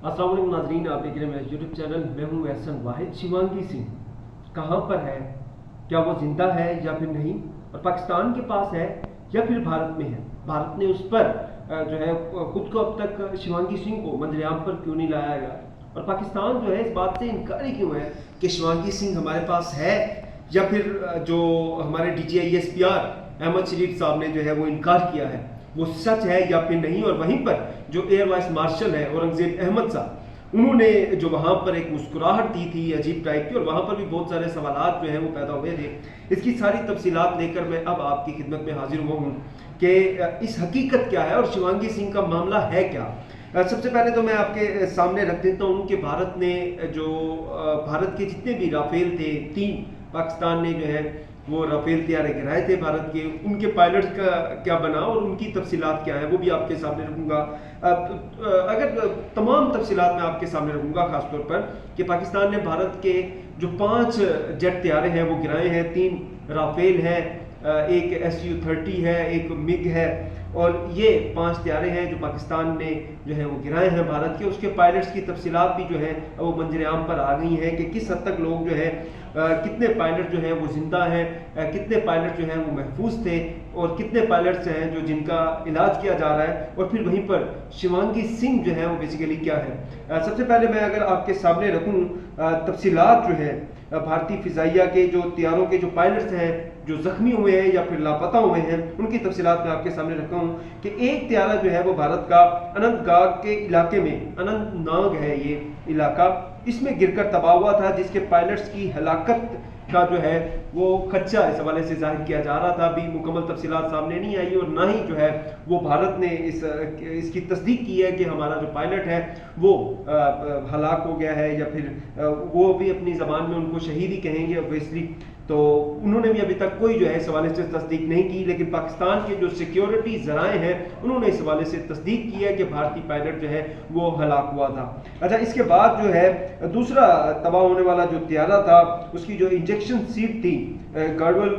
अस्सलाम वालेकुम नाज़रीन, आप देख रहे हैं मेरा यूट्यूब चैनल। मैं हूं एहसन वाहिद। शिवांगी सिंह कहां पर है? क्या वो जिंदा है या फिर नहीं? और पाकिस्तान के पास है या फिर भारत में है? भारत ने उस पर जो है खुद को अब तक शिवांगी सिंह को मंजरेआम पर क्यों नहीं लाया गया? और पाकिस्तान जो है इस बात से इनकारी क्यों है कि शिवांगी सिंह हमारे पास है, या फिर जो हमारे DGISPR अहमद शरीफ साहब ने जो है वो इनकार किया है, वो सच है या फिर नहीं? और वहीं पर जो एयर वाइस मार्शल है औरंगजेब अहमद साहब, उन्होंने जो वहाँ पर एक मुस्कुराहट दी थी अजीब टाइप की, और वहाँ पर भी बहुत सारे सवालात जो हैं वो पैदा हुए थे। इसकी सारी तफसीलात लेकर मैं अब आपकी खिदमत में हाजिर हुआ हूँ कि इस हकीकत क्या है और शिवांगी सिंह का मामला है क्या। सबसे पहले तो मैं आपके सामने रख देता हूँ कि भारत ने जो भारत के जितने भी राफेल थे, 3 पाकिस्तान ने जो है वो राफेल तैयारे गिराए थे भारत के, उनके पायलट का क्या बना और उनकी तफसीलात क्या है वो भी आपके सामने रखूंगा। अगर तमाम तफसीलात मैं आपके सामने रखूंगा, खासतौर पर कि पाकिस्तान ने भारत के जो 5 जेट तैयारे हैं वो गिराए हैं। 3 राफेल है, एक SU-30 है, एक मिग है, और ये 5 तैयारे हैं जो पाकिस्तान ने जो है वो गिराए हैं भारत के। उसके पायलट्स की तफसीलात भी जो है वो मंजरेआम पर आ गई हैं कि किस हद तक लोग जो है कितने पायलट जो हैं वो जिंदा हैं, कितने पायलट जो हैं वो महफूज थे, और कितने पायलट्स हैं जो जिनका इलाज किया जा रहा है। और फिर वहीं पर शिवांगी सिंह जो है वो बेसिकली क्या है। सबसे पहले मैं अगर आपके सामने रखूं तफसीलात जो है भारतीय फिजाइया के जो तैयारों के जो पायलट्स हैं जो जख्मी हुए हैं या फिर लापता हुए हैं, उनकी तफसीलात मैं आपके सामने रखा हूँ कि एक त्यारा जो है वो भारत का अनंतनाग के इलाके में, अनंतनाग है ये इलाका, इसमें गिरकर तबाह हुआ था, जिसके पायलट्स की हलाकत का जो है वो खदशा इस हवाले से जाहिर किया जा रहा था। अभी मुकम्मल तफसीलात सामने नहीं आई, और ना ही जो है वो भारत ने इसकी तस्दीक की है कि हमारा जो पायलट है वो हलाक हो गया है, या फिर वो भी अपनी ज़बान में उनको शहीद ही कहेंगे ऑब्वियसली। तो उन्होंने भी अभी तक कोई जो है इस हवाले से तस्दीक नहीं की, लेकिन पाकिस्तान के जो सिक्योरिटी ज़राए हैं उन्होंने इस हवाले से तस्दीक की है कि भारतीय पायलट जो है वो हलाक हुआ था। अच्छा, इसके बाद जो है दूसरा तबाह होने वाला जो त्यारा था, उसकी जो इंजेक्शन सीट थी गार्डवेल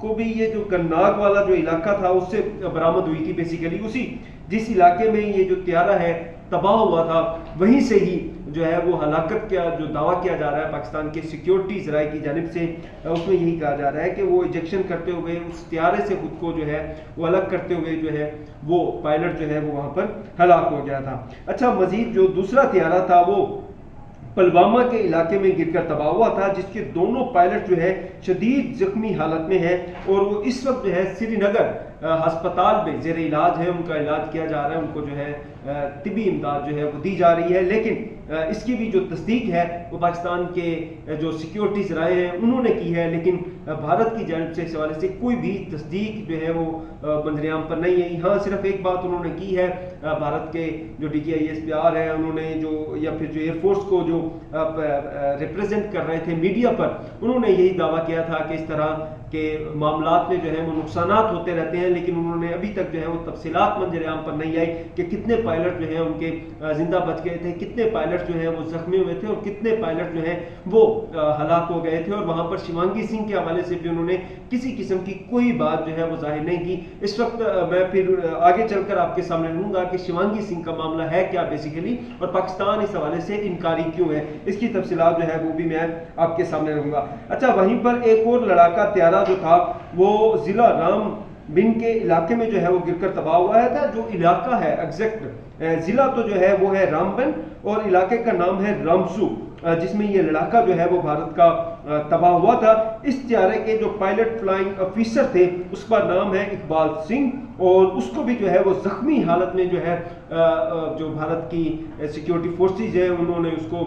को भी ये जो करनाग वाला जो इलाका था उससे बरामद हुई थी। बेसिकली उसी जिस इलाके में ये जो त्यारा है तबाह हुआ था, वहीं से ही जो है वो हलाकत का जो दावा किया जा रहा है पाकिस्तान के सिक्योरिटी ज़राए की जानिब से, उसमें यही कहा जा रहा है कि वो इंजेक्शन करते हुए उस त्यारे से खुद को जो है वो अलग करते हुए जो है वो पायलट जो है वो वहाँ पर हलाक हो गया था। अच्छा, मजीद जो दूसरा त्यारा था वो पुलवामा के इलाके में गिरकर तबाह हुआ था, जिसके दोनों पायलट जो है शदीद जख्मी हालत में हैं, और वो इस वक्त जो है श्रीनगर अस्पताल में जेर इलाज है, उनका इलाज किया जा रहा है, उनको जो है तिबी इमदाद जो है वो दी जा रही है। लेकिन इसकी भी जो तस्दीक है वो पाकिस्तान के जो सिक्योरिटी ज़राए हैं उन्होंने की है, लेकिन भारत की जानिब से इस हवाले से कोई भी तस्दीक जो है वो मंजरेआम पर नहीं है। हाँ, सिर्फ एक बात उन्होंने की है, भारत के जो DGISPR है उन्होंने जो, या फिर जो एयरफोर्स को जो रिप्रेजेंट कर रहे थे मीडिया पर, उन्होंने यही दावा किया था कि इस तरह के मामलात में जो है वो नुकसानात होते रहते हैं, लेकिन उन्होंने अभी तक जो है वो तफसीलात मंजरेआम पर नहीं आई कि कितने पायलट जो हैं उनके जिंदा बच गए थे, कितने पायलट जो हैं वो जख्मी हुए थे, और कितने पायलट जो हैं वो हलाक हो गए थे। और वहाँ पर शिवांगी सिंह के हवाले से भी उन्होंने किसी किस्म की कोई बात जो है वो जाहिर नहीं की। इस वक्त मैं फिर आगे चलकर आपके सामने लूँगा कि शिवांगी सिंह का मामला है क्या बेसिकली, और पाकिस्तान इस हवाले से इनकारी क्यों है, इसकी तफसीलात जो है वो भी मैं आपके सामने रखूँगा। अच्छा, वहीं पर एक और लड़ाका त्यारा जो था वो जिला राम बिन के इलाके में जो है वो गिरकर तबाह हुआ था। जो इलाका है एग्जैक्ट जिला तो जो है वो है रामबन, और इलाके का नाम है रामसू, जिसमें ये लड़ाका जो है वो भारत का तबाह हुआ था। इस त्यारे के जो पायलट फ्लाइंग ऑफिसर थे उसका नाम है इकबाल सिंह, और उसको भी जो है वो जख्मी हालत में जो है जो भारत की सिक्योरिटी फोर्सेज है उन्होंने उसको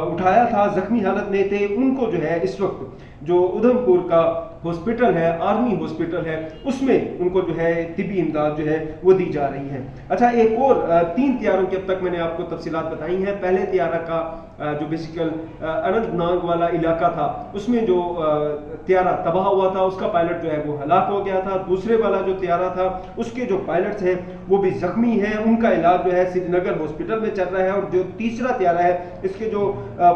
उठाया था, जख्मी हालत में थे। उनको जो है इस वक्त जो उधमपुर का हॉस्पिटल है, आर्मी हॉस्पिटल है, उसमें उनको जो है तिबी इमदाद जो है वो दी जा रही है। अच्छा, एक और 3 त्यारों की अब तक मैंने आपको तफसीलात बताई हैं। पहले त्यारा का जो बेसिकल अनंतनाग वाला इलाका था उसमें जो त्यारा तबाह हुआ था उसका पायलट जो है वो हलाक हो गया था। दूसरे वाला जो त्यारा था उसके जो पायलट्स हैं वो भी जख्मी हैं, उनका इलाज जो है श्रीनगर हॉस्पिटल में चल रहा है। और जो तीसरा त्यारा है इसके जो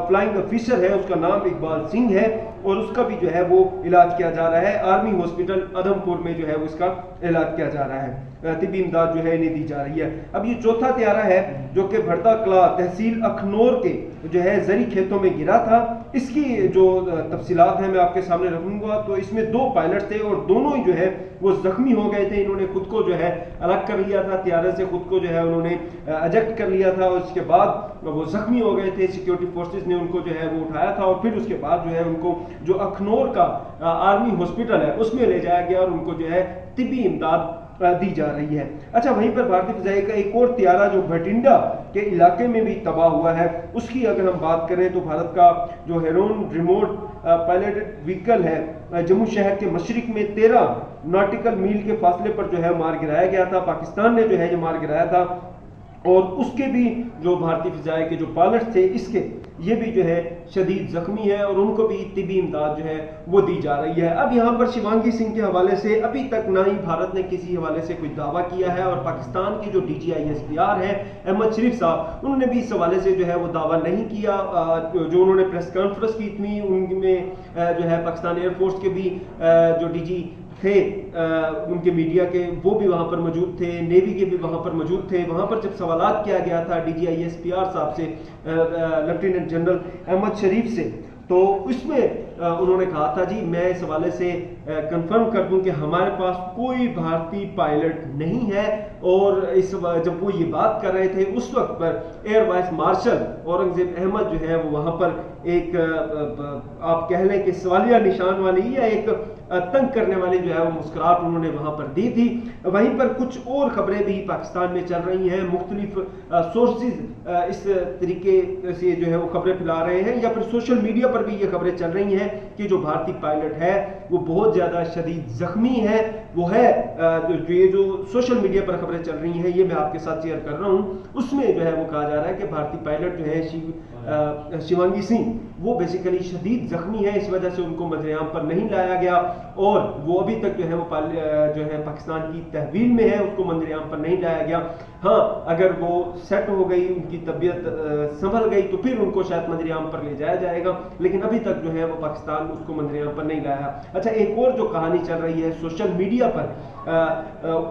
फ्लाइंग ऑफिसर है उसका नाम इकबाल सिंह है, और उसका भी जो है वो इलाज किया जा रहा है आर्मी हॉस्पिटल उधमपुर में जो है उसका इलाज किया जा रहा है। तिब्बी इमदाद जो है इन्हें दी जा रही है। अब ये चौथा त्यारा है जो कि भरदा कला तहसील अखनौर के जो है जरी खेतों में गिरा था। इसकी जो तफसीलात हैं मैं आपके सामने रखूंगा। तो इसमें 2 पायलट थे और दोनों ही जो है वो जख्मी हो गए थे। इन्होंने खुद को जो है अलग कर लिया था, त्यारे से खुद को जो है उन्होंने एजेक्ट कर लिया था और उसके बाद वो जख्मी हो गए थे। सिक्योरिटी फोर्सेस ने उनको जो है वो उठाया था और फिर उसके बाद जो है उनको जो अखनौर का आर्मी हॉस्पिटल है उसमें ले जाया गया और उनको जो है तिब्बी इमदाद दी जा रही है। अच्छा, वहीं पर भारतीय फिजाई का एक और त्यारा जो भटिंडा के इलाके में भी तबाह हुआ है उसकी अगर हम बात करें तो भारत का जो हेरोन रिमोट पायलटेड व्हीकल है जम्मू शहर के मशरिक में 13 नॉटिकल मील के फासले पर जो है मार गिराया गया था। पाकिस्तान ने जो है ये मार गिराया था और उसके भी जो भारतीय फिजाई के जो पायलट थे इसके ये भी जो है शदीद जख्मी है और उनको भी तिब्बी इमदाद जो है वो दी जा रही है। अब यहाँ पर शिवांगी सिंह के हवाले से अभी तक ना ही भारत ने किसी हवाले से कोई दावा किया है और पाकिस्तान के जो DGISPR है अहमद शरीफ साहब उन्होंने भी इस हवाले से जो है वो दावा नहीं किया। जो उन्होंने प्रेस कॉन्फ्रेंस की थी उनमें जो है पाकिस्तान एयरफोर्स के भी जो DG थे उनके मीडिया के वो भी वहां पर मौजूद थे, नेवी के भी वहां पर मौजूद थे। वहां पर जब सवालात किया गया था DGISPR साहब से, लेफ्टिनेंट जनरल अहमद शरीफ से, तो उसमें उन्होंने कहा था जी मैं इस हवाले से कंफर्म कर दूं कि हमारे पास कोई भारतीय पायलट नहीं है। और जब वो ये बात कर रहे थे उस वक्त पर air vice marshal Aurangzeb Ahmed जो है वो वहां पर एक आप कह लें कि सवालिया निशान वाली या एक तंग करने वाली जो है वो मुस्कुराहट उन्होंने वहां पर दी थी। वहीं पर कुछ और खबरें भी पाकिस्तान में चल रही हैं, मुख्तलिफ सोर्सेज इस तरीके से जो है वो खबरें फैला रहे हैं या फिर सोशल मीडिया पर भी ये खबरें चल रही हैं कि जो भारतीय पायलट है वो बहुत ज्यादा शदीद जख्मी है। वो है ये जो सोशल मीडिया पर खबरें चल रही हैं ये मैं आपके साथ शेयर कर रहा हूं। उसमें जो है वो कहा जा रहा है कि भारतीय पायलट जो है शिवांगी सिंह वो बेसिकली शदीद जख्मी है, इस वजह से उनको मजरेआम पर नहीं लाया गया और वो अभी तक जो है वो पाकिस्तान की तहवील में है, उसको मंजरेआम पर नहीं लाया गया। हाँ, अगर वो सेट हो गई, उनकी तबीयत संभल गई तो फिर उनको शायद मंजरेआम पर ले जाया जाएगा, लेकिन अभी तक जो है वो पाकिस्तान उसको मंजरेआम पर नहीं लाया। अच्छा, एक और जो कहानी चल रही है सोशल मीडिया पर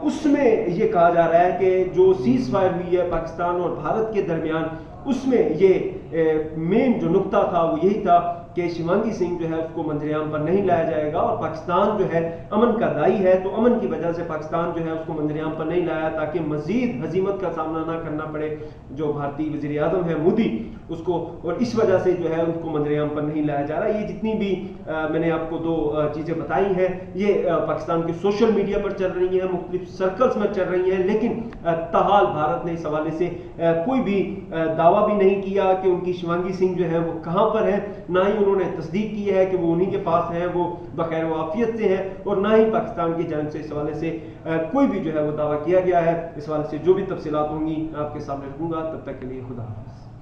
उसमें ये कहा जा रहा है कि जो सीज फायर हुई है पाकिस्तान और भारत के दरमियान उसमें ये मेन जो नुक्ता था वो यही था कि शिवांगी सिंह जो है उसको मंजरेआम पर नहीं लाया जाएगा और पाकिस्तान जो है अमन का दाई है, तो अमन की वजह से पाकिस्तान जो है उसको मंजरेआम पर नहीं लाया ताकि मजीद हजीमत का सामना ना करना पड़े जो भारतीय वज़ीर आज़म है मोदी उसको, और इस वजह से जो है उसको मंजरेआम पर नहीं लाया जा रहा। ये जितनी भी मैंने आपको 2 चीज़ें बताई हैं ये पाकिस्तान के सोशल मीडिया पर चल रही हैं, मुख्तलिफ सर्कल्स में चल रही हैं, लेकिन ताहाल भारत ने इस हवाले से कोई भी दावा भी नहीं किया कि उनकी शिवांगी सिंह जो है वो कहाँ पर है, ना ही उन्होंने तस्दीक की है कि वो उन्हीं के पास हैं, वो बखैर वाफियत से हैं, और ना ही पाकिस्तान की जानिब से इस हवाले से कोई भी जो है वो दावा किया गया है। इस हवाले से जो भी तफसीलात होंगी आपके सामने रखूंगा। तब तक के लिए खुदा हाफ़िज़।